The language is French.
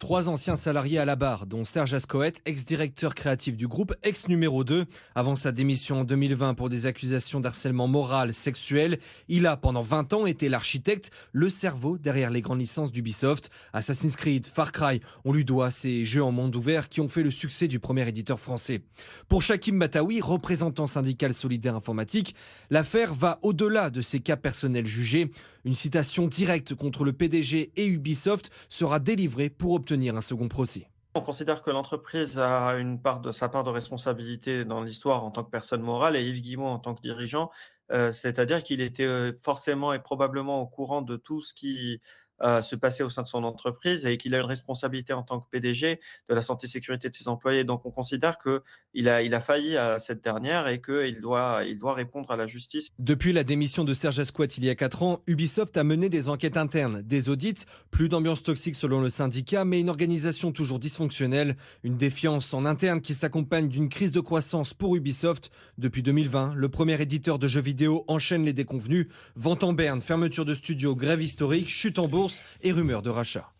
3 anciens salariés à la barre, dont Serge Ascoët, ex-directeur créatif du groupe, ex-numéro 2. Avant sa démission en 2020 pour des accusations d'harcèlement moral, sexuel, il a pendant 20 ans été l'architecte, le cerveau derrière les grandes licences d'Ubisoft. Assassin's Creed, Far Cry, on lui doit ces jeux en monde ouvert qui ont fait le succès du premier éditeur français. Pour Chakim Bataoui, représentant syndical solidaire informatique, l'affaire va au-delà de ses cas personnels jugés. Une citation directe contre le PDG et Ubisoft sera délivrée pour obtenir un second procès. On considère que l'entreprise a sa part de responsabilité dans l'histoire en tant que personne morale et Yves Guillemot en tant que dirigeant, c'est-à-dire qu'il était, forcément et probablement au courant de tout ce qui, se passait au sein de son entreprise et qu'il a une responsabilité en tant que PDG de la santé et sécurité de ses employés. Donc on considère qu'il a failli à cette dernière et qu'il doit répondre à la justice. Depuis la démission de Serge Ascoët il y a 4 ans, Ubisoft a mené des enquêtes internes, des audits, plus d'ambiance toxique selon le syndicat, mais une organisation toujours dysfonctionnelle, une défiance en interne qui s'accompagne d'une crise de croissance pour Ubisoft. Depuis 2020, le premier éditeur de jeux vidéo enchaîne les déconvenus, vente en berne, fermeture de studios, grève historique, chute en bourse et rumeurs de rachat.